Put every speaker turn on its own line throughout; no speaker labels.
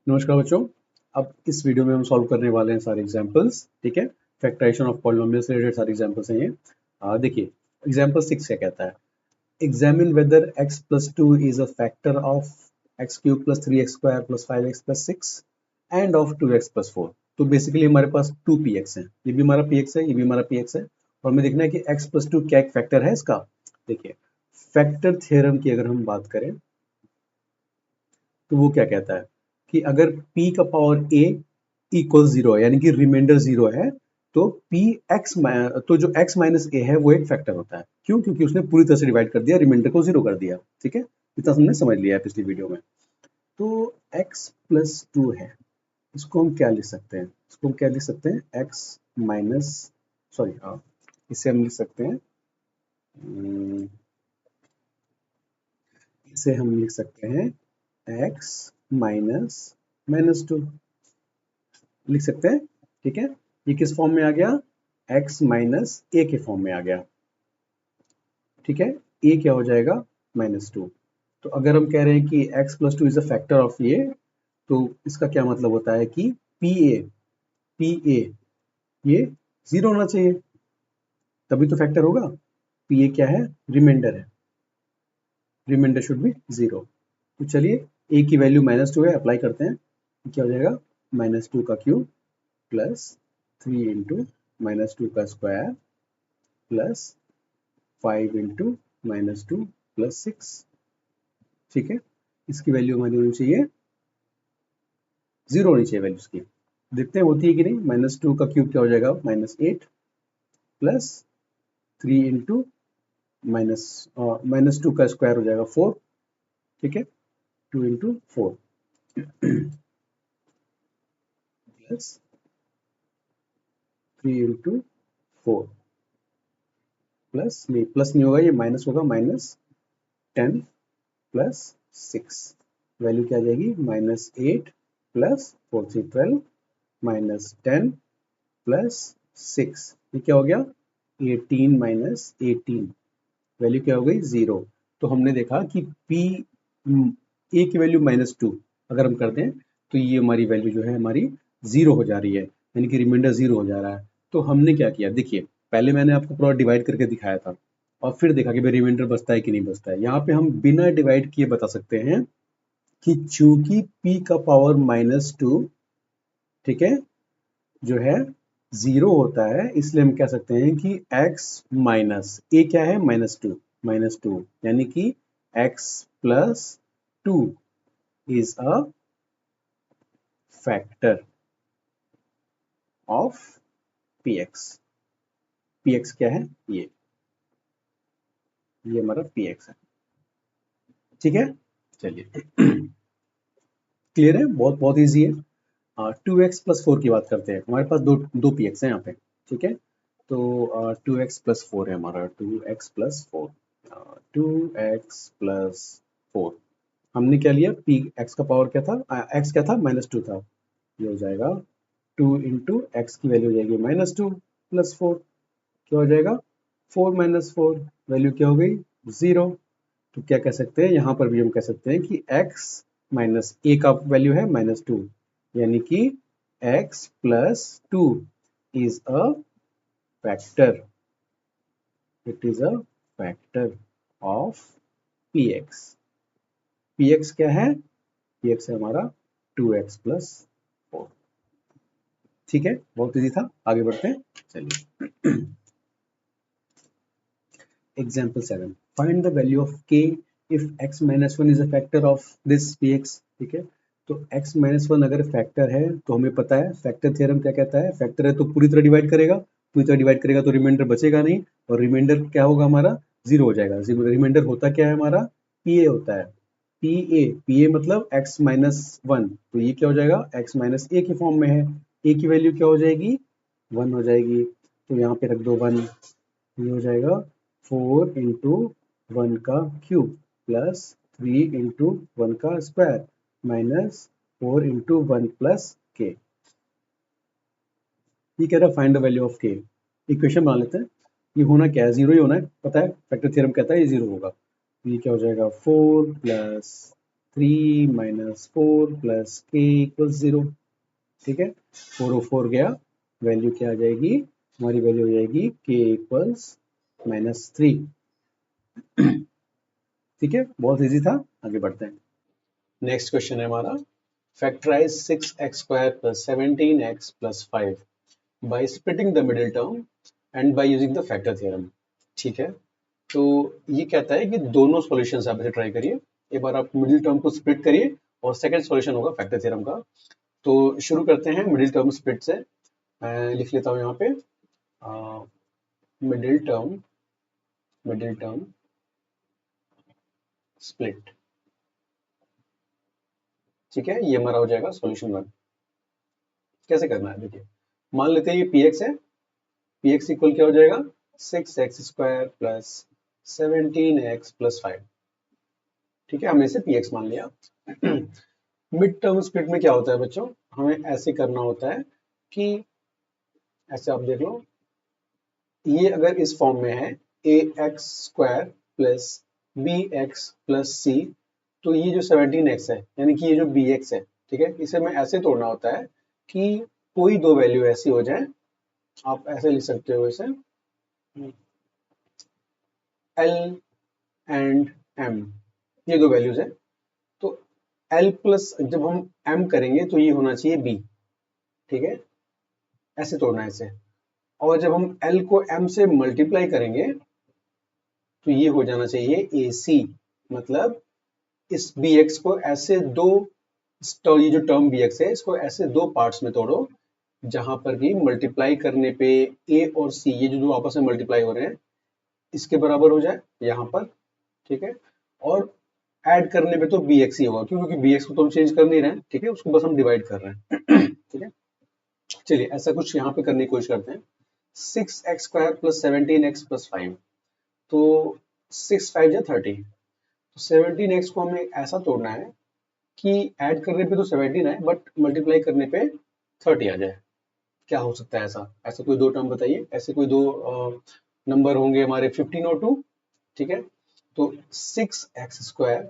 नमस्कार बच्चों। अब इस वीडियो में हम सॉल्व करने वाले हैं सारे एग्जांपल्स। ठीक है, फैक्टराइजेशन ऑफ पॉलिनोमियल्स से रिलेटेड सारे एग्जांपल्स हैं ये। देखिए एग्जांपल 6 क्या कहता है, examine whether x plus 2 is a factor of x cube plus 3x square plus 5x plus 6 and of 2x plus 4। तो बेसिकली हमारे पास 2px है, ये भी हमारा px है, ये भी हमारा px है, और हमें देखना है कि x प्लस 2 क्या एक फैक्टर है इसका। देखिए फैक्टर थ्योरम की अगर हम बात करें तो वो क्या कहता है कि अगर p का पावर a इक्वल 0 है, यानी कि रिमाइंडर 0 है, तो तो जो x माइनस ए है वो एक फैक्टर होता है। क्यों? क्योंकि उसने पूरी तरह से डिवाइड कर दिया, रिमाइंडर को 0 कर दिया। ठीक है, इतना हमने समझ लिया है पिछली वीडियो में। तो x प्लस 2 है, इसको हम क्या लिख सकते हैं? इसको हम क्या लिख सकते हैं? x माइनस सॉरी इसे हम लिख सकते हैं इसे हम लिख सकते हैं x माइनस माइनस 2 लिख सकते हैं। ठीक है, ये किस फॉर्म में आ गया? x माइनस ए के फॉर्म में आ गया। ठीक है, a क्या हो जाएगा? -2। तो अगर हम कह रहे हैं कि x plus 2 is a factor of ये, तो इसका क्या मतलब होता है कि pa ये 0 होना चाहिए, तभी तो फैक्टर होगा। pa क्या है? रिमाइंडर है, रिमाइंडर शुड बी 0। तो चलिए a की वैल्यू -2 है, अप्लाई करते हैं। क्या हो जाएगा? -2 का क्यूब प्लस 3 इंटू -2 का स्क्वायर प्लस 5 इंटू -2 प्लस 6। ठीक है, इसकी वैल्यू हमारी होनी चाहिए 0 होनी चाहिए वैल्यू इसकी। देखते हैं होती है कि नहीं। -2 का क्यूब क्या हो जाएगा? -8 प्लस 3 इंटू -2 का स्क्वायर हो जाएगा 4। ठीक है, 2 इंटू 4 प्लस 3 इंटू 4 प्लस नहीं होगा, ये माइनस होगा, -10 प्लस 6। वैल्यू क्या आ जाएगी? -8 प्लस 4 3 12 -10 प्लस 6। ये क्या हो गया? 18 माइनस 18। वैल्यू क्या हो गई? 0। तो हमने देखा कि p a की वैल्यू -2 अगर हम कर दें तो ये हमारी वैल्यू जो है हमारी 0 हो जा रही है, यानी कि रिमाइंडर 0 हो जा रहा है। तो हमने क्या किया, देखिए पहले मैंने आपको पूरा डिवाइड करके दिखाया था और फिर देखा कि भाई रिमाइंडर बचता है कि नहीं बचता है। यहाँ पे हम बिना डिवाइड किए बता सकते हैं कि चूंकि p का पावर -2 ठीक है जो है 0 होता है, इसलिए हम कह सकते हैं कि x माइनस ए क्या है? -2 यानी कि x plus 2 is a factor of px। px क्या है? ये हमारा px है। ठीक है, चलिए क्लियर है, बहुत बहुत ईजी है। 2x प्लस 4 की बात करते हैं। हमारे पास दो px है यहाँ पे। ठीक है, तो 2x प्लस 4 है हमारा, 2x प्लस 4 2x प्लस 4। हमने क्या लिया? p x का पावर क्या था? x क्या था? -2 था। ये हो जाएगा 2 इंटू एक्स की वैल्यू हो जाएगी -2 प्लस 4। क्या हो जाएगा? 4 माइनस 4, वैल्यू क्या हो गई? 0। तो क्या कह सकते हैं? यहाँ पर भी हम कह सकते हैं कि x माइनस ए का वैल्यू है -2, यानी कि x plus 2 is a factor, it is a factor of px। px क्या है? px है हमारा 2x प्लस 4। ठीक है, बहुत इजी था, आगे बढ़ते हैं। चलिए example 7, find the value of k if x minus 1 is a factor of this px। ठीक है, तो x माइनस 1 अगर फैक्टर है तो हमें पता है फैक्टर थ्योरम क्या कहता है, फैक्टर है तो पूरी तरह डिवाइड करेगा, पूरी तरह डिवाइड करेगा तो रिमाइंडर बचेगा नहीं, और रिमाइंडर क्या होगा? हमारा 0 हो जाएगा। रिमाइंडर होता क्या है हमारा? pa होता है। pa मतलब x माइनस 1, तो ये क्या हो जाएगा? x माइनस ए के फॉर्म में है। a की वैल्यू क्या हो जाएगी? 1 हो जाएगी, तो यहाँ पे रख दो 1। ये हो जाएगा 4 इंटू 1 का क्यूब प्लस 3 इंटू 1 का स्क्वायर माइनस 4 इंटू 1 प्लस के। ये कह रहा है फाइंड द वैल्यू ऑफ के। इक्वेशन बना लेते हैं। ये होना क्या है? 0 ही होना है, पता है फैक्टर थ्योरम कहता है ये 0 होगा। ये क्या हो जाएगा? 4 plus 3 minus 4 plus k equals 0। ठीक है, 4 और 4 गया, वैल्यू क्या आ जाएगी, हमारी वैल्यू हो जाएगी k इक्वल्स -3। ठीक है, बहुत इजी था, आगे बढ़ते हैं। नेक्स्ट क्वेश्चन है हमारा, factorize 6x² + 17x + 5 by splitting the middle term and by using the factor theorem. ठीक है, तो ये कहता है कि दोनों सॉल्यूशंस आप इसे ट्राई करिए। एक बार आप मिडिल टर्म को स्प्लिट करिए और सेकंड सॉल्यूशन होगा फैक्टर थ्योरम का। तो शुरू करते हैं मिडिल टर्म स्प्लिट से। मैं लिख लेता हूँ यहाँ पे मिडिल टर्म स्प्लिट। ठीक है, ये हमारा हो जाएगा सॉल्यूशन 1। कैसे करना है देखिए, मान लेते हैं ये px है, px इक्वल क्या हो जाएगा, 6x² + 17x + 5। ठीक है, हमने इसे px मान लिया। मिड टर्म स्प्लिट में क्या होता है बच्चों, हमें ऐसे करना होता है कि ऐसे आप देख लो, ये अगर इस फॉर्म में है ax² + bx + c, तो ये जो 17x है यानी कि ये जो bx है, ठीक है, इसे हमें ऐसे तोड़ना होता है कि कोई दो वैल्यू ऐसी हो जाए, आप ऐसे लिख सकते हो इसे, L एंड M, ये दो वैल्यूज है। तो L प्लस जब हम M करेंगे तो ये होना चाहिए B। ठीक है, ऐसे तोड़ना है इसे। और जब हम L को M से मल्टीप्लाई करेंगे तो ये हो जाना चाहिए AC। मतलब इस BX को ऐसे दो, तो ये जो टर्म BX है इसको ऐसे दो पार्ट्स में तोड़ो, जहां पर कि मल्टीप्लाई करने पे A और C ये जो दो आपस में मल्टीप्लाई हो रहे हैं इसके बराबर हो जाए यहाँ पर। ठीक है, और ऐड करने पे तो BX ही होगा, क्योंकि BX को तो हम चेंज कर नहीं रहे हैं। ठीक है, उसको बस हम डिवाइड कर रहे हैं। ठीक है, चलिए ऐसा कुछ यहाँ पे करने की कोशिश करते हैं। 6x² + 17x + 5, तो 6 5 जा 30, तो 17x को हमें ऐसा तोड़ना है कि ऐड करने पे तो 17 आए बट मल्टीप्लाई करने पे 30 आ जाए। क्या हो सकता है ऐसा, ऐसे कोई दो टर्म बताइए, ऐसे कोई दो नंबर होंगे हमारे 15 और 2। ठीक है, तो 6x²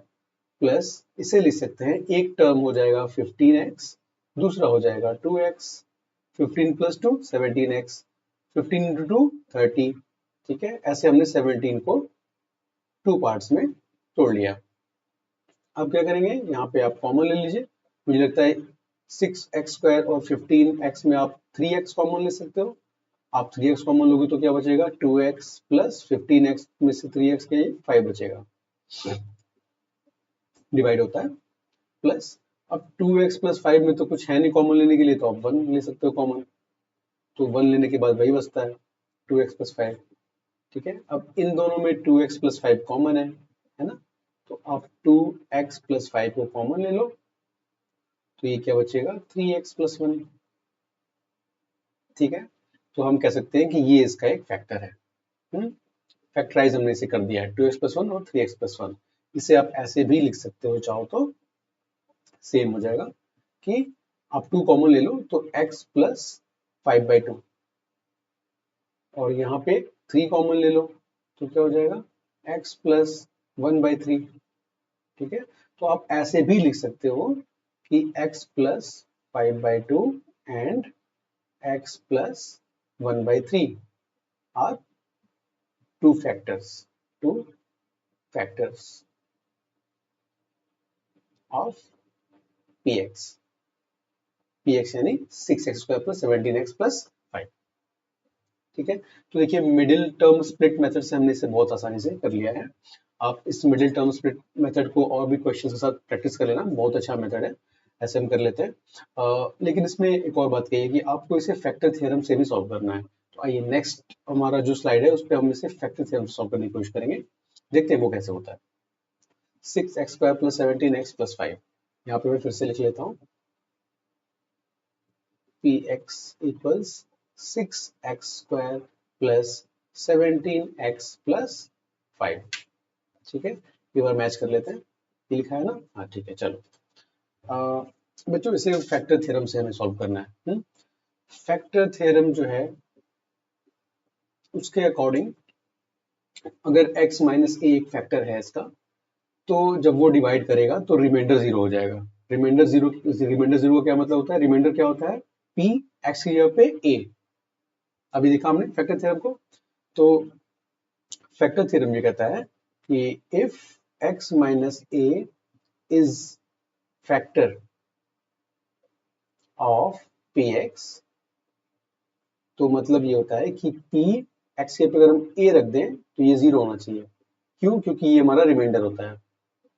प्लस इसे लिख सकते हैं, एक टर्म हो जाएगा 15x, दूसरा हो जाएगा 2x, 15 + 2 17x, 15 × 2 30। ठीक है, ऐसे हमने 17 को टू पार्ट्स में तोड़ लिया। अब क्या करेंगे, यहाँ पे आप कॉमन ले लीजिए। मुझे लगता है 6x² और 15x में आप 3x कॉमन ले सकते हो। आप 3x कॉमन लोगे तो क्या बचेगा, 2x प्लस 15x में से 3x के 5 बचेगा, डिवाइड होता है। प्लस अब 2x + 5 में तो कुछ है नहीं कॉमन लेने के लिए, तो आप 1 ले सकते हो कॉमन, तो 1 लेने के बाद वही बचता है 2x + 5। ठीक है, अब इन दोनों में 2x + 5 कॉमन है ना, तो आप 2x + 5 को कॉमन ले लो, तो ये क्या बचेगा, 3x + 1। ठीक है, तो हम कह सकते हैं कि ये इसका एक फैक्टर है। फैक्टराइज हमने इसे कर दिया है, 2x + 1 और 3x + 1। इसे आप ऐसे भी लिख सकते हो चाहो तो, सेम हो जाएगा कि आप 2 कॉमन ले लो तो x + 5/2, और यहाँ पे 3 कॉमन ले लो तो क्या हो जाएगा, x + 1/3। ठीक है, तो आप ऐसे भी लिख सकते हो कि x + 5/2 and x + 1/3 are two factors of px। px यानी 6x² + 17x + 5। ठीक है, तो देखिए मिडिल टर्म स्प्लिट मेथड से हमने इसे बहुत आसानी से कर लिया है। आप इस मिडिल टर्म स्प्लिट मेथड को और भी क्वेश्चन के साथ प्रैक्टिस कर लेना, बहुत अच्छा मेथड है, ऐसे हम कर लेते हैं। लेकिन इसमें एक और बात कही है कि आपको इसे फैक्टर थ्योरम से भी सॉल्व करना है। तो आइए नेक्स्ट हमारा जो स्लाइड है उस पर हम इसे फैक्टर थ्योरम से सॉल्व करने की कोशिश करेंगे, देखते हैं वो कैसे होता है। 6x² + 17x + 5, यहाँ पे मैं फिर से लिख लेता हूँ, px equals 6x² + 17x + 5। ठीक है, एक बार मैच कर लेते हैं, ये लिखा है ना, हाँ ठीक है। चलो बच्चों इसे फैक्टर थ्योरम से हमें सॉल्व करना है। फैक्टर थ्योरम जो है उसके अकॉर्डिंग, अगर x - a एक फैक्टर है इसका, तो जब वो डिवाइड करेगा तो रिमाइंडर जीरो हो जाएगा। रिमाइंडर जीरो का क्या मतलब होता है? रिमाइंडर क्या होता है? पी एक्स की जगह पे ए। अभी देखा हमने फैक्टर थ्योरम को। तो फैक्टर थ्योरम ये कहता है कि if x minus a is factor of p x, तो मतलब ये होता है कि पी एक्स के पे अगर हम ए रख दें तो ये जीरो होना चाहिए। क्यों? क्योंकि ये हमारा रिमाइंडर होता है।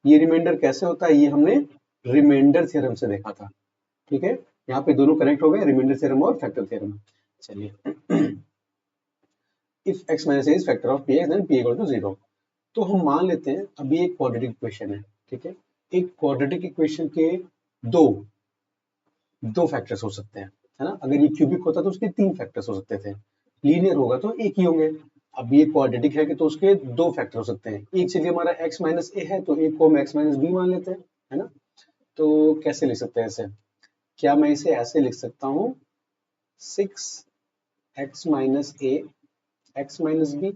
ये रिमाइंडर कैसे होता है? ये हमने रिमाइंडर थ्योरम से देखा था। ठीक है, यहाँ पे दोनों कनेक्ट हो गए, रिमाइंडर थ्योरम और फैक्टर थ्योरम। चलिए, if x minus a is factor of p x then p equal to zero. तो हम मान लेते हैं अभी एक क्वाड्रेटिक इक्वेशन है। ठीक है, एक क्वाड्रेटिक इक्वेशन के दो दो फैक्टर्स हो सकते हैं, है ना? अगर ये क्यूबिक होता तो उसके तीन फैक्टर्स हो सकते थे, लीनियर होगा तो एक ही होंगे। अब ये क्वाड्रेटिक है कि तो उसके दो फैक्टर हो सकते हैं। एक चलिए हमारा x माइनस ए है तो एक को हम x माइनस बी मान लेते हैं, है ना? तो कैसे लिख सकते हैं इसे? क्या मैं इसे ऐसे लिख सकता हूँ, 6x minus a x minus B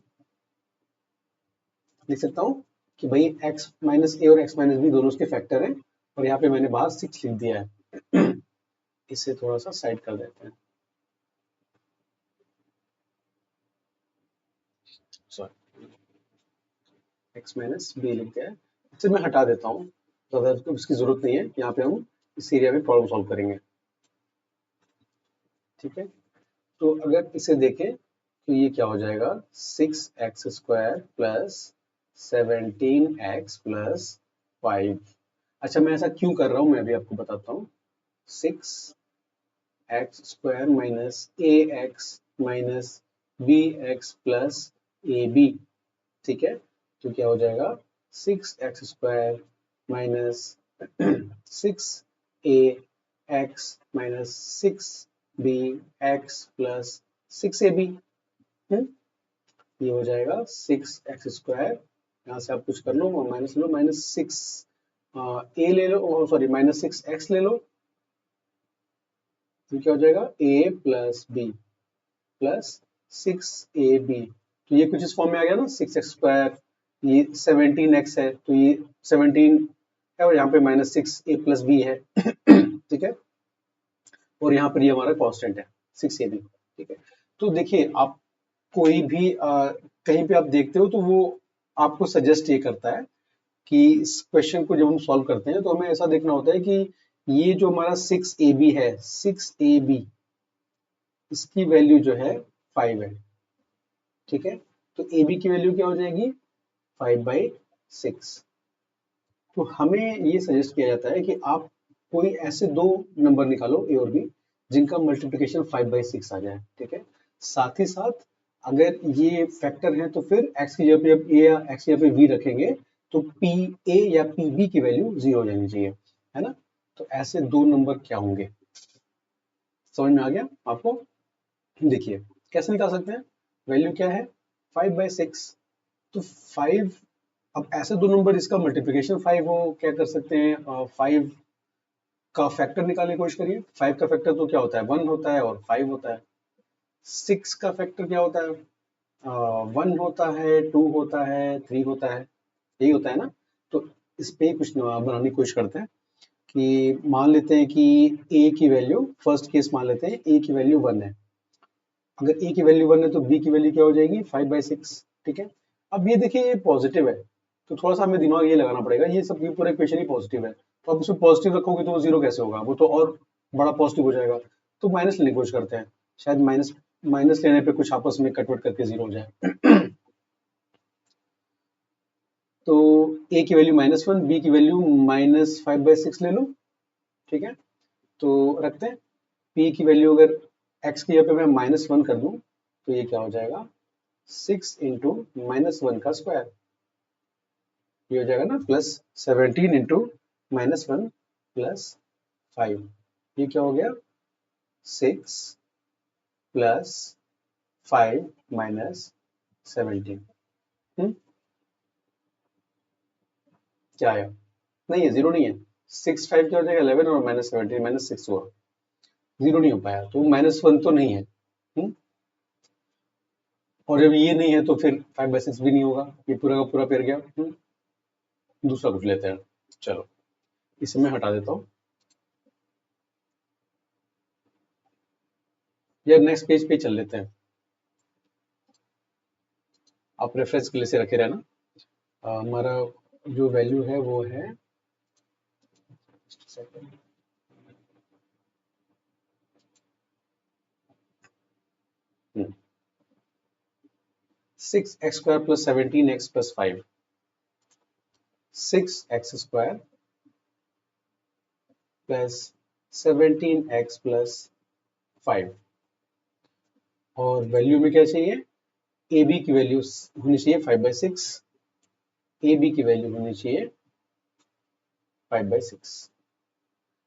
लिख सकता हूँ कि भाई x माइनस ए और x माइनस बी दोनों उसके फैक्टर हैं, और यहाँ पे मैंने बाहर 6 लिख दिया है। इसे थोड़ा सा साइड कर देते हैं, सॉरी, x माइनस बी लिख दिया है। इसे मैं हटा देता हूँ, ज़्यादा तो इसकी जरूरत नहीं है। यहाँ पे हम इस एरिया में प्रॉब्लम सॉल्व करेंगे। ठीक है, तो अगर इसे देखें तो ये क्या हो जाएगा, 6x² प्लस 17x+5। अच्छा, मैं ऐसा क्यों कर रहा हूँ मैं अभी आपको बताता हूँ। 6x² minus ax minus bx plus ab। ठीक है, तो क्या हो जाएगा, 6x² minus 6ax minus 6bx plus 6ab। ये हो जाएगा 6x², यहाँ से आप कुछ कर लो और माइनस लो, माइनस 6 ए ले लो, सॉरी माइनस 6x ले लो, तो क्या हो जाएगा a plus B plus 6ab। तो ये कुछ इस फॉर्म में आ गया ना, 6x², ये 17x है तो ये 17 है, और यहाँ पे माइनस 6a प्लस बी है। ठीक है, और यहाँ पर ये हमारा कांस्टेंट है 6ab। ठीक है, तो देखिए आप कोई भी कहीं पे आप देखते हो तो वो आपको सजेस्ट ये करता है कि इस क्वेश्चन को जब हम सॉल्व करते हैं तो हमें ऐसा देखना होता है कि ये जो हमारा 6ab है, 6ab इसकी वैल्यू जो है 5 है। ठीक है, तो ab की वैल्यू क्या हो जाएगी, 5/6। तो हमें ये सजेस्ट किया जाता है कि आप कोई ऐसे दो नंबर निकालो a और b जिनका मल्टीप्लिकेशन 5/6 आ जाए। ठीक है, साथ ही साथ अगर ये फैक्टर है तो फिर x की जगह पे जब a या x की जगह पे v रखेंगे तो p a या p b की वैल्यू 0 हो जानी चाहिए, है ना? तो ऐसे दो नंबर क्या होंगे, समझ में आ गया आपको? देखिए कैसे निकाल सकते हैं, वैल्यू क्या है 5/6। तो 5, अब ऐसे दो नंबर इसका मल्टीप्लिकेशन 5 हो, क्या कर सकते हैं, 5 का फैक्टर निकालने की कोशिश करिए। 5 का फैक्टर तो क्या होता है, 1 होता है और 5 होता है। 6 का फैक्टर क्या होता है, 1 होता है, 2 होता है, 3 होता है, यही होता है ना? तो इस पे कुछ बनाने की कोशिश करते हैं कि मान लेते हैं कि a की वैल्यू, फर्स्ट केस मान लेते हैं a की वैल्यू 1 है। अगर a की वैल्यू 1 है तो b की वैल्यू क्या हो जाएगी, 5/6। ठीक है, अब ये देखिए ये पॉजिटिव है तो थोड़ा सा हमें दिमाग ये लगाना पड़ेगा, ये सब ये पूरा इक्वेशन ही पॉजिटिव है, तो अब उसमें पॉजिटिव रखोगे तो वो जीरो कैसे होगा, वो तो और बड़ा पॉजिटिव हो जाएगा। तो माइनस लेने की कोशिश करते हैं, शायद माइनस माइनस लेने पे कुछ आपस में कटवट करके जीरो हो जाए। तो a की वैल्यू -1, b की वैल्यू -5/6 ले लो। ठीक है, तो रखते हैं p की वैल्यू अगर x की जगह पे मैं -1 कर दूं तो ये क्या हो जाएगा, 6 इंटू -1 का स्क्वायर, ये हो जाएगा ना, प्लस 17 इंटू -1 प्लस 5, ये क्या हो गया, 6 प्लस 5 माइनस 17। क्या आया, नहीं है, जीरो नहीं है। 6 5 क्या हो जाएगा 11 और -17 -6 हुआ, जीरो नहीं हो पाया, तो -1 तो नहीं है। और जब ये नहीं है तो फिर 5/6 भी नहीं होगा, ये पूरा का पूरा पेड़ गया। दूसरा कुछ लेते हैं। चलो इसे मैं हटा देता हूँ। यार नेक्स्ट पेज पे चल लेते हैं, आप रेफरेंस के लिए से रखे रहना। हमारा जो वैल्यू है वो है 6x² + 17x + 5। 6x² + 17x + 5 और वैल्यू में क्या चाहिए, ए बी की वैल्यू होनी चाहिए 5/6। ए बी की वैल्यू होनी चाहिए 5/6।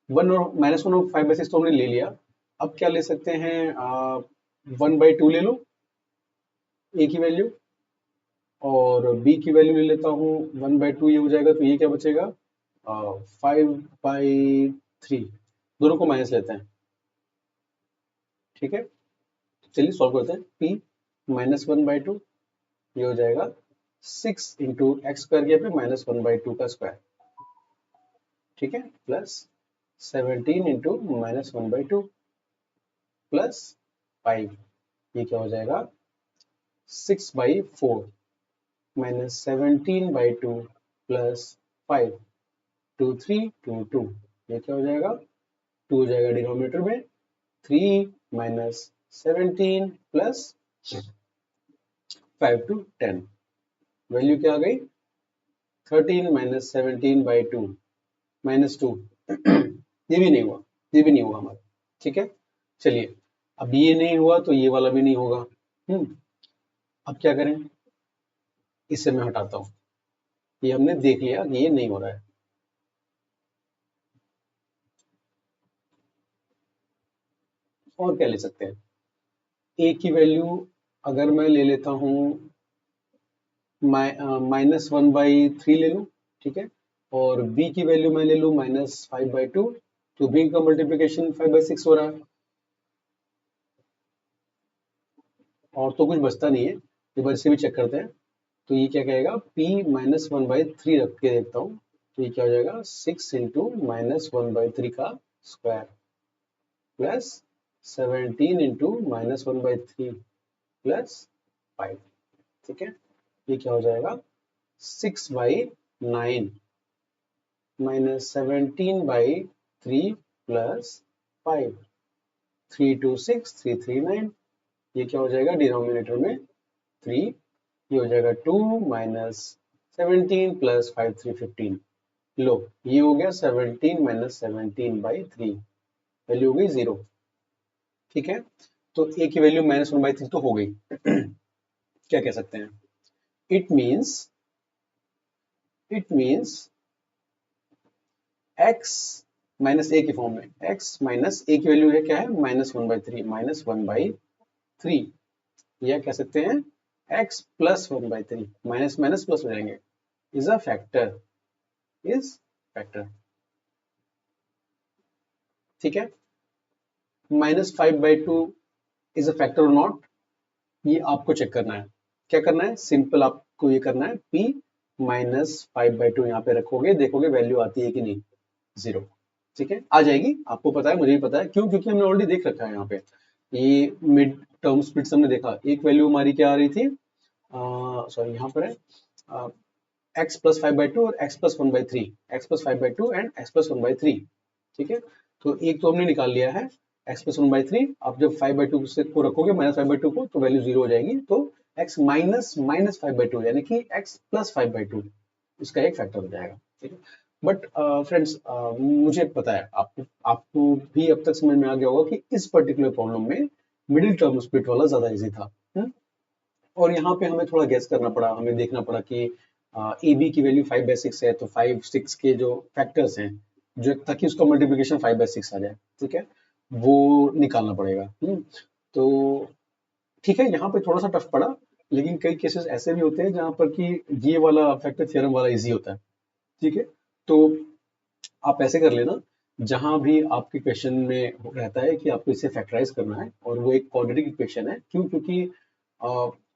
1 और -1 और 5/6 तो हमने ले लिया। अब क्या ले सकते हैं, 1/2 ले लो ए की वैल्यू, और बी की वैल्यू ले लेता हूँ 1/2। ये हो जाएगा तो ये क्या बचेगा, 5/3। दोनों को माइनस लेते हैं, ठीक है। चलिए सॉल्व करते हैं। p -1/2 ये हो जाएगा 6 इंटू एक्स स्क्वायर किया पे -1/2 का स्क्वायर, ठीक है, प्लस 17 इंटू -1/2 प्लस 5। ये क्या हो जाएगा 6/4 -17/2 प्लस 5। 2 3 2 2। ये क्या हो जाएगा 2 हो जाएगा डिनोमिनेटर में, 3 -17 प्लस 5 to 10। वैल्यू क्या आ गई 13 -17/2 -2। ये भी नहीं हुआ, ये भी नहीं हुआ हमारा, ठीक है। चलिए अब ये नहीं हुआ तो ये वाला भी नहीं होगा। अब क्या करें, इसे मैं हटाता हूँ। ये हमने देख लिया कि ये नहीं हो रहा है। और क्या ले सकते हैं, ए की वैल्यू अगर मैं ले लेता हूँ -1/3 ले लूँ, ठीक है, और बी की वैल्यू मैं ले लूँ -5/2, तो बी का मल्टीप्लिकेशन 5/6 हो रहा है, और तो कुछ बचता नहीं है। एक बार इसे भी चेक करते हैं। तो ये क्या कहेगा, p -1/3 रख के देखता हूँ, तो ये क्या हो जाएगा 6 इंटू -1/3 का स्क्वायर प्लस 17 इंटू -1/3 प्लस 5, ठीक है। ये क्या हो जाएगा 6/9 -17/3 प्लस 5। 3 2 6 3 3 9। ये क्या हो जाएगा डिनोमिनेटर में 3, ये हो जाएगा 2 -17 प्लस 5 3 15। लो ये हो गया 17 -17/3, वैल्यू हो गई 0, ठीक है। तो a की वैल्यू -1/3 तो हो गई। क्या कह सकते हैं, इट मीन्स x माइनस ए की फॉर्म में, x माइनस ए की वैल्यू है क्या है -1/3, या कह सकते हैं x + 1/3, माइनस माइनस प्लस हो जाएंगे, इज अ फैक्टर, ठीक है। -5/2 इज अ फैक्टर और नॉट, ये आपको चेक करना है। क्या करना है, सिंपल आपको ये करना है, p -5/2 यहाँ पे रखोगे, देखोगे वैल्यू आती है कि नहीं, 0, ठीक है। आ जाएगी, आपको पता है, मुझे भी पता है, क्यों, क्योंकि हमने ऑलरेडी देख रखा है यहाँ पे। ये मिड टर्म स्प्लिट्स हमने देखा, एक वैल्यू हमारी क्या आ रही थी, सॉरी यहाँ पर है x + 5/2 और x + 1/3, x + 5/2 एंड x + 1/3, ठीक है। तो एक तो हमने निकाल लिया है x + 1/3। आप जब 5/2 से को रखोगे -5/2 को, तो वैल्यू 0 हो जाएगी, तो x -5/2 यानी कि x + 5/2 इसका एक फैक्टर हो जाएगा, ठीक है। बट फ्रेंड्स, मुझे पता है आपको आपको भी अब तक समझ में आ गया होगा कि इस पर्टिकुलर प्रॉब्लम में मिडिल टर्म स्प्लिट वाला ज्यादा इजी था। और यहाँ पे हमें थोड़ा गेस करना पड़ा, हमें देखना पड़ा कि ए बी की वैल्यू 5/6 है, तो 5 6 के जो फैक्टर्स हैं, जो ताकि उसका मल्टीप्लिकेशन 5/6 आ जाए, ठीक है, वो निकालना पड़ेगा। तो ठीक है, यहाँ पे थोड़ा सा टफ पड़ा, लेकिन कई केसेस ऐसे भी होते हैं जहाँ पर कि ये वाला फैक्टर थ्योरम वाला इजी होता है, ठीक है। तो आप ऐसे कर लेना, जहां भी आपके क्वेश्चन में रहता है कि आपको इसे फैक्टराइज करना है और वो एक क्वाड्रेटिक इक्वेशन है, क्यों, क्योंकि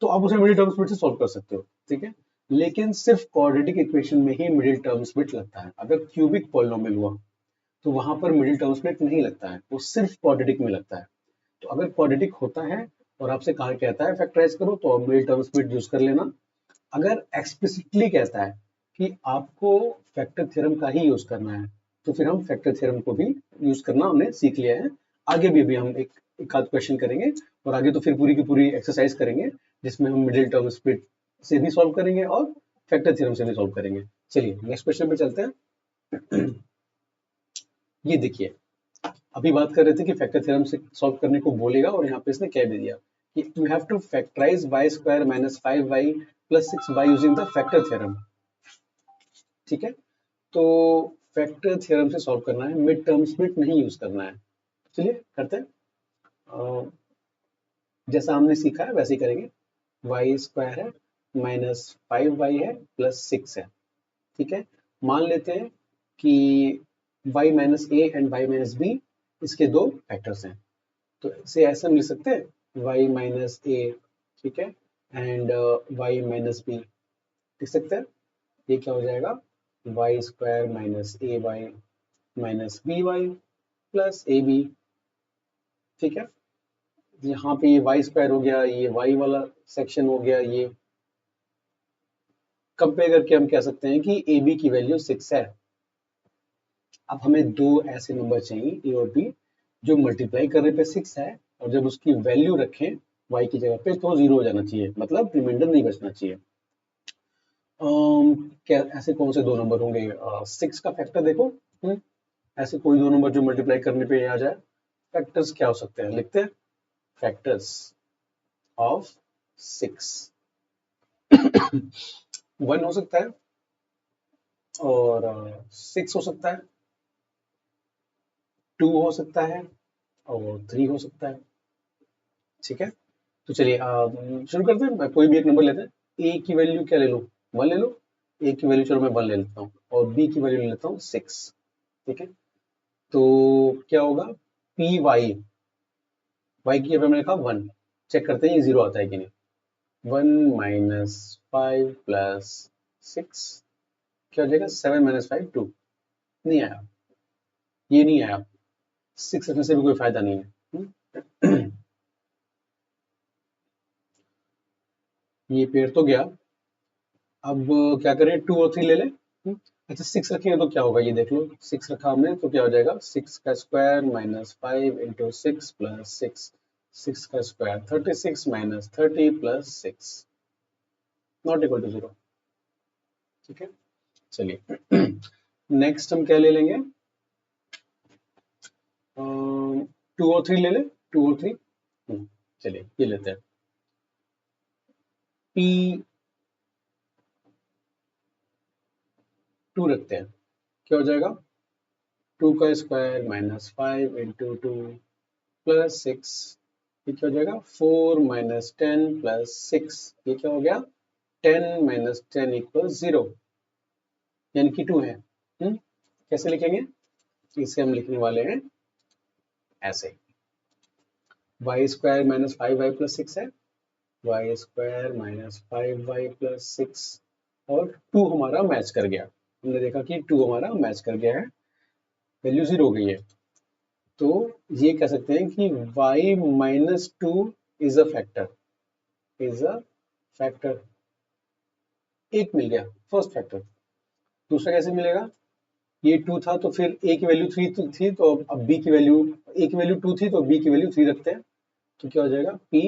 तो आप उसे मिडिल टर्म्स में से सॉल्व कर सकते हो, ठीक है। लेकिन सिर्फ क्वाड्रेटिक इक्वेशन में ही मिडिल टर्म स्प्लिट लगता है। अगर क्यूबिक पॉलिनोमियल हुआ तो वहां पर मिडिल टर्म स्प्लिट नहीं लगता है, वो सिर्फ क्वाड्रेटिक में लगता है। तो अगर क्वाड्रेटिक होता है और आपसे कहा कहता है फैक्टराइज करो तो आप मिडिल टर्म स्प्लिट यूज कर लेना। अगर एक्सप्लिसिटली कहता है कि आपको फैक्टर थ्योरम का ही यूज करना है तो फिर हम फैक्टर थ्योरम को भी यूज करना हमने सीख लिया है। आगे भी अभी हम एक आध क्वेश्चन करेंगे और आगे तो फिर पूरी की पूरी एक्सरसाइज करेंगे जिसमें हम मिडिल टर्म स्प्लिट से भी सॉल्व करेंगे और फैक्टर थ्योरम से भी सॉल्व करेंगे। चलिए नेक्स्ट क्वेश्चन पे चलते हैं। ये देखिए, अभी बात कर रहे थे कि फैक्टर थ्योरम से सॉल्व करने को बोलेगा और यहाँ पे इसने क्या दे दिया कि you have to factorize y square minus 5y plus 6 by using the factor theorem. ठीक है, तो फैक्टर थ्योरम से सॉल्व करना है, मिड टर्म स्प्लिट नहीं यूज करना है। चलिए करते हैं। जैसा हमने सीखा है वैसे ही करेंगे। y स्क्वायर है माइनस 5y है प्लस 6 है। ठीक है, मान लेते हैं कि y minus a and y minus b इसके दो फैक्टर्स हैं। तो इसे ऐसा हम लिख सकते हैं y माइनस ए, ठीक है, एंड y माइनस बी लिख सकते हैं। ये क्या हो जाएगा y square minus a y minus b y plus a b. ठीक है, यहाँ पे ये y स्क्वायर हो गया, ये y वाला सेक्शन हो गया। ये कंपेयर करके हम कह सकते हैं कि ए बी की वैल्यू 6 है। अब हमें दो ऐसे नंबर चाहिए a और b जो मल्टीप्लाई करने पे 6 है और जब उसकी वैल्यू रखें y की जगह पे तो 0 हो जाना चाहिए, मतलब रिमाइंडर नहीं बचना चाहिए। क्या ऐसे कौन से दो नंबर होंगे? 6 का फैक्टर देखो। ऐसे कोई दो नंबर जो मल्टीप्लाई करने पे आ जाए। फैक्टर्स क्या हो सकते हैं, लिखते हैं फैक्टर्स ऑफ 6। 1 हो सकता है और 6 हो सकता है, 2 हो सकता है और 3 हो सकता है। ठीक है, तो चलिए शुरू करते हैं। कोई भी एक नंबर लेते हैं। ए की वैल्यू क्या ले लो, 1 ले लो। ए की वैल्यू चलो मैं 1 ले लेता हूँ और बी की वैल्यू ले लेता हूँ 6। ठीक है, तो क्या होगा पी वाई, वाई की जगह मैंने लिखा 1। चेक करते हैं ये 0 आता है कि नहीं। 1 माइनस 5 प्लस 6 क्या हो जाएगा 7 माइनस 5 2। नहीं आया, ये नहीं आया। 6 रखने से भी कोई फायदा नहीं है। ये पेड़ तो गया। अब क्या करें, 2 और 3 ले लें। अच्छा 6 रखेंगे तो क्या होगा ये देख लो। 6 रखा हमने तो क्या हो जाएगा 6 का स्क्वायर माइनस 5 इंटू 6 प्लस 6। 6 का square 36 minus 30 plus 6 not equal to 0। ठीक है, चलिए नेक्स्ट हम क्या ले लेंगे, 2 और 3 ले लें। 2 और 3 चलिए ये लेते हैं। P 2 रखते हैं, क्या हो जाएगा 2 का स्क्वायर माइनस 5 इंटू 2 प्लस 6। ये क्या हो जाएगा 4 माइनस 10 प्लस 6। ये क्या हो गया 10 माइनस 10 इक्वल 0, यानी कि 2 है। कैसे लिखेंगे, इसे हम लिखने वाले हैं ऐसे, Y square minus 5y plus 6 है, Y square minus 5y plus 6 और 2 हमारा मैच कर गया। हमने देखा कि 2 हमारा मैच कर गया है, वैल्यू 0 हो गई है। तो ये कह सकते हैं कि y minus 2 is a factor, is a factor. एक मिल गया फर्स्ट फैक्टर। दूसरा कैसे मिलेगा, ये 2 था तो फिर a की वैल्यू 3 थी तो अब b की वैल्यू, a की वैल्यू 2 थी तो b की वैल्यू 3 रखते हैं। तो क्या हो जाएगा पी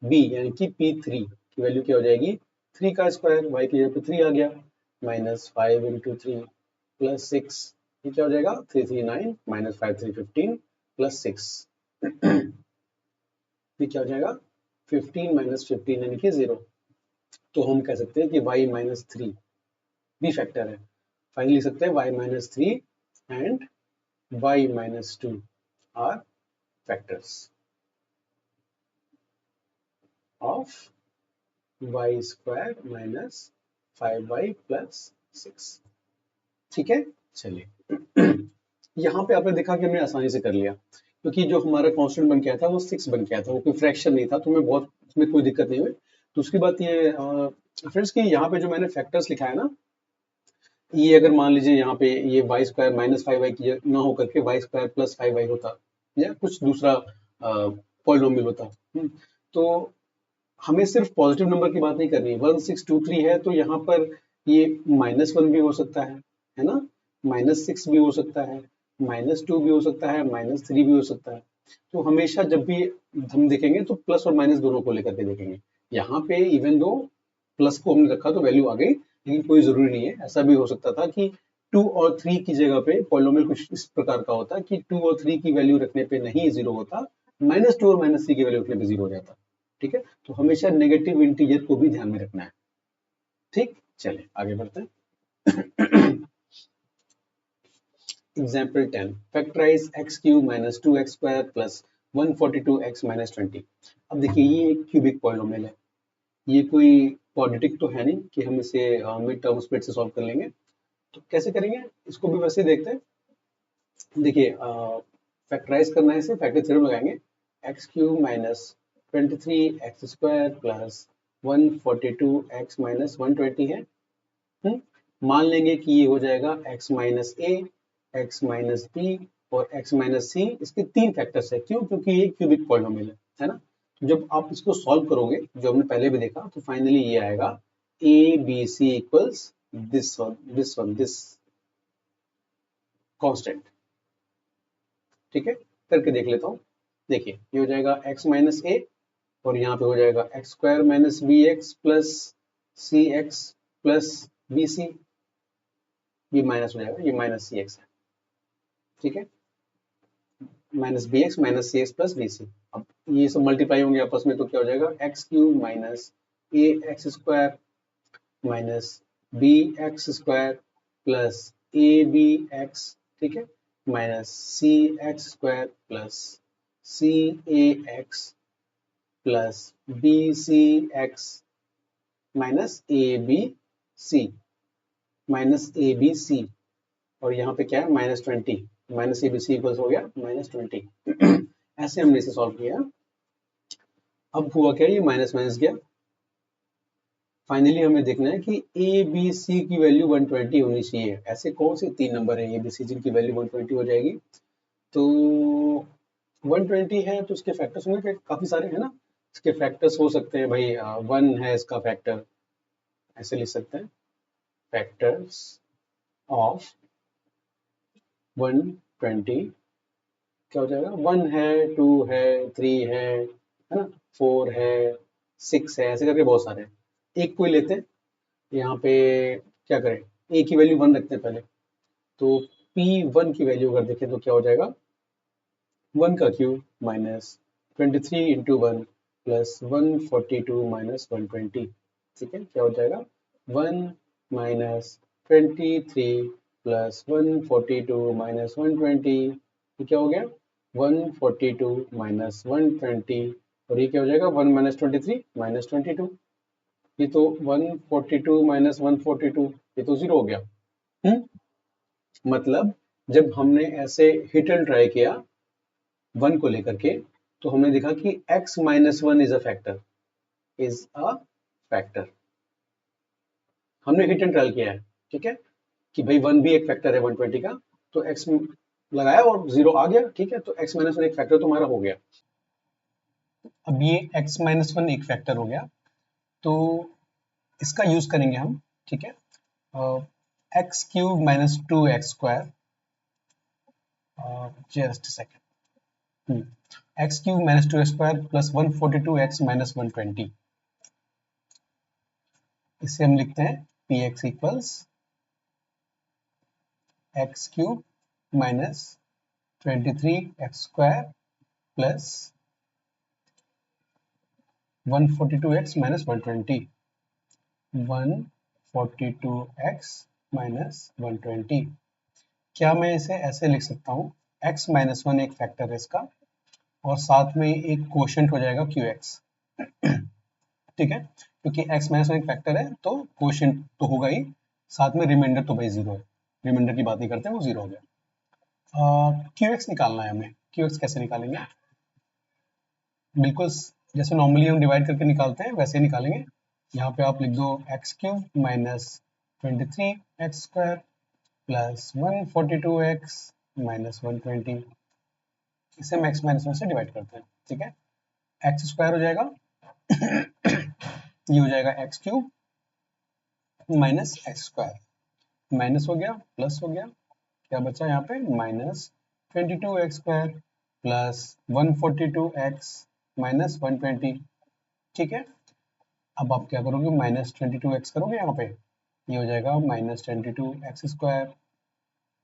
बी, यानी कि P3 की वैल्यू क्या हो जाएगी 3 का स्क्वायर, y की जगह पे 3 आ गया, माइनस 5 इंटू 3 प्लस 6। ये क्या हो जाएगा 3 3 9 माइनस 5 3 15 प्लस 6। ये क्या हो जाएगा 15 माइनस 15 यानी कि 0। तो हम कह सकते हैं कि y माइनस 3 भी फैक्टर है। फाइनली लिख सकते हैं y minus 3 and y minus 2 are factors of y square minus 5y plus 6। ठीक है, चलिए यहाँ पे आपने देखा कि हमने आसानी से कर लिया क्योंकि जो हमारा कांस्टेंट बन गया था वो 6 बन गया था, वो कोई फ्रैक्शन नहीं था, तो हमें बहुत उसमें कोई दिक्कत नहीं हुई।
दूसरी बात ये फ्रेंड्स कि यहाँ पे जो मैंने फैक्टर्स लिखा है ना, ये अगर मान लीजिए यहाँ पे ये वाई स्क्वायर माइनस 5y की ना होकर के वाई स्क्वायर प्लस 5y होता या कुछ दूसरा पॉलिनोमियल होता, तो हमें सिर्फ पॉजिटिव नंबर की बात नहीं करनी है। 1623 है तो यहाँ पर ये -1 भी हो सकता है ना, -6 भी हो सकता है, -2 भी हो सकता है, -3 भी हो सकता है। तो हमेशा जब भी हम देखेंगे तो प्लस और माइनस दोनों को लेकर के देखेंगे। यहाँ पे इवन दो प्लस को हमने रखा तो वैल्यू आ गई, लेकिन कोई जरूरी नहीं है। ऐसा भी हो सकता था कि 2 और 3 की जगह पे पॉलिनोमियल कुछ इस प्रकार का होता कि 2 और 3 की वैल्यू रखने पे नहीं जीरो होता, -2 और -3 की वैल्यू रखने पे जीरो हो जाता। ठीक है, तो हमेशा नेगेटिव इंटीजर को भी ध्यान में रखना है। ठीक, चलिए आगे बढ़ते हैं। Example 10, factorize x cube minus 2x square plus 142x minus 20। अब देखिए ये एक क्यूबिक पॉलिनोमियल है, ये कोई क्वाड्रेटिक तो है नहीं कि हम इसे मिड टर्म स्प्लिट से सॉल्व कर लेंगे। तो कैसे करेंगे इसको भी वैसे देखते हैं। देखिए फैक्टराइज करना है, इसे फैक्टर थ्योरम लगाएंगे। X cube minus 23x square plus 142x minus 120 है। मान लेंगे कि ये हो जाएगा x minus a, x minus B और x माइनस सी। इसके तीन फैक्टर्स है, क्यों? क्योंकि ये क्यूबिक पॉलिनोमियल है ना। तो जब आप इसको सॉल्व करोगे, जो हमने पहले भी देखा, तो फाइनली ये आएगा a b c equals this constant. ठीक है, करके देख लेता हूँ। देखिए ये हो जाएगा x माइनस ए और यहाँ पे हो जाएगा x square minus b x plus c x plus b c. ये माइनस हो जाएगा, ये माइनस सी एक्स है। ठीक है, minus b x minus c x plus b सी। अब ये सब मल्टीप्लाई होंगे आपस में, तो क्या हो जाएगा x cube minus a x square minus b x square plus a b x, ठीक है, minus c x square plus c a x plus b c x minus a b c, minus a b c. और यहाँ पे क्या है -20, minus a b c equals हो गया -20। ऐसे हमने इसे सॉल्व किया। अब हुआ क्या, ये माइनस माइनस गया। फाइनली हमें देखना है कि ए बी सी की वैल्यू 120 होनी चाहिए। ऐसे कौन से तीन नंबर है ए बी सी जिनकी वैल्यू 120 हो जाएगी? तो 120 है तो इसके फैक्टर्स होंगे काफी सारे, है ना। इसके फैक्टर्स हो सकते हैं भाई, 1 है इसका फैक्टर, ऐसे लिख सकते हैं, फैक्टर्स ऑफ 120 क्या हो जाएगा, 1 है, 2 है, 3 है ना, 4 है, 6 है, ऐसे करके बहुत सारे हैं। एक कोई लेते हैं, यहाँ पे क्या करें, ए की वैल्यू 1 रखते हैं पहले। तो P1 की वैल्यू अगर देखें तो क्या हो जाएगा, 1 का cube minus 23 into 1 plus 142 minus 120। ठीक है, क्या हो जाएगा 1 माइनस 23 प्लस 142 माइनस 120। ये क्या हो गया 142 माइनस 120, और ये क्या हो जाएगा 1 माइनस 23 माइनस 22। ये तो 142 माइनस 142, ये तो जीरो हो गया। मतलब जब हमने ऐसे हिट एंड ट्राई किया 1 को लेकर के, तो हमने देखा कि x minus 1 is a factor, is a factor. हमने हिट एंड ट्रायल किया है, ठीक है, कि भाई 1 भी एक फैक्टर है 120 का। तो x लगाया और जीरो आ गया, ठीक है, तो x माइनस 1 एक फैक्टर तुम्हारा हो गया। अब ये x माइनस 1 एक फैक्टर हो गया, तो इसका यूज करेंगे हम, ठीक है, x cube minus 2x square, just second, x cube minus 2x square plus 142x minus 120। इसे हम लिखते हैं P x equals x cube minus 23x square plus 142x minus 120, 142x minus 120। क्या मैं इसे ऐसे लिख सकता हूँ, x माइनस 1 एक फैक्टर है इसका, और साथ में एक कोशेंट हो जाएगा QX। ठीक है, क्योंकि x माइनस 1 एक फैक्टर है तो कोशेंट तो होगा ही, साथ में रिमाइंडर तो भाई जीरो है, रिमाइंडर की बात नहीं करते, वो जीरो हो गया। QX निकालना है हमें। QX कैसे निकालेंगे, बिल्कुल जैसे नॉर्मली हम डिवाइड करके निकालते हैं वैसे ही निकालेंगे। यहाँ पे आप लिख दो x cube minus 23x² plus 142x minus 120, इसे हम एक्स माइनस 1 से डिवाइड करते हैं, ठीक है। एक्स स्क्वायर हो जाएगा ये हो जाएगा x cube minus x square, minus हो गया प्लस हो गया, क्या बचा यहाँ पे minus 22x² plus 142x minus 120, ठीक है। अब आप क्या करोगे माइनस 22x करोगे यहाँ पे, ये हो जाएगा माइनस 22x²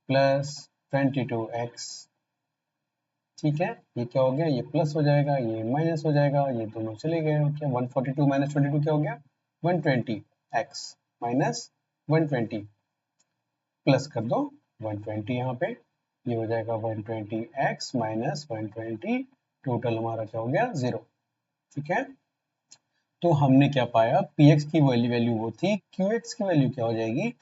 प्लस 22x, ठीक है। ये क्या हो गया, ये प्लस हो जाएगा, ये माइनस हो जाएगा, ये दोनों चले गए, क्या 142 माइनस 22 क्या हो गया 120x माइनस 120, प्लस कर दो 120 यहाँ पे, ये हो जाएगा 120x माइनस 120, टोटल हमारा क्या हो गया 0, ठीक है। तो हमने क्या पाया, px की वैल्यू वो थी, qx की वैल्यू क्या हो जाएगी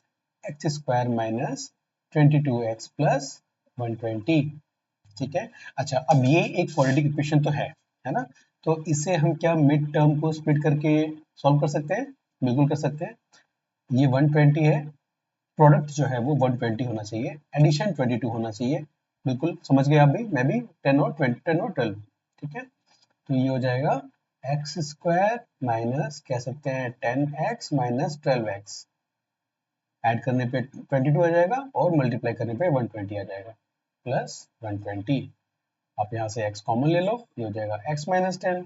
x² माइनस 22x प्लस 120, ठीक है। अच्छा, अब ये एक क्वाड्रेटिक इक्वेशन तो है ना, तो इसे हम क्या मिड टर्म को स्प्लिट करके सॉल्व कर सकते हैं, बिल्कुल कर सकते हैं। ये 120 है, प्रोडक्ट जो है वो 120 होना चाहिए, एडिशन 22 होना चाहिए, बिल्कुल समझ गए आप भी, मैं भी 10 और 20, 10 और 12, ठीक है। तो ये हो जाएगा x² माइनस कह सकते हैं 10x माइनस 12x, ऐड करने पे 22 आ जाएगा और मल्टीप्लाई करने पे 120 आ जाएगा प्लस 120। आप यहाँ से x कॉमन ले लो, ये हो जाएगा x माइनस 10,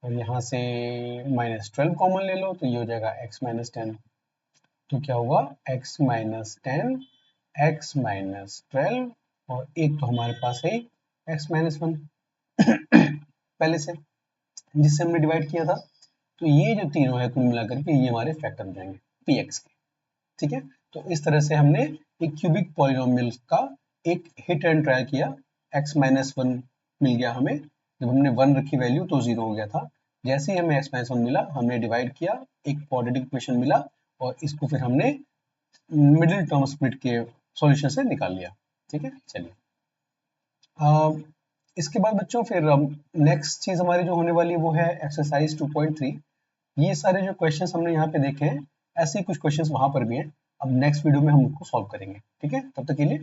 और यहाँ से माइनस 12 कॉमन ले लो तो ये हो जाएगा x माइनस 10, तो क्या हुआ x माइनस 10, x माइनस 12, और एक तो हमारे पास है x माइनस 1 पहले से जिससे हमने डिवाइड किया था, तो ये जो तीनों है कुल मिलाकर के ये हमारे फैक्टर हो जाएंगे px के, ठीक है। तो इस तरह से हमने एक क्यूबिक पॉलिनोमियल का एक हिट एंड ट्राई किया, x माइनस 1 मिल गया हमें, जब हमने 1 रखी वैल्यू तो 0 हो गया था, जैसे ही हमें x माइनस 1 मिला हमने डिवाइड किया, एक क्वाड्रेटिक इक्वेशन मिला, और इसको फिर हमने मिडिल टर्म स्प्लिट के सॉल्यूशन से निकाल लिया, ठीक है। चलिए इसके बाद बच्चों फिर नेक्स्ट चीज हमारी जो होने वाली है वो है एक्सरसाइज 2.3। ये सारे जो क्वेश्चंस हमने यहाँ पे देखे हैं, ऐसे ही कुछ क्वेश्चंस वहां पर भी हैं, अब नेक्स्ट वीडियो में हम उनको सॉल्व करेंगे, ठीक है। तब तक के लिए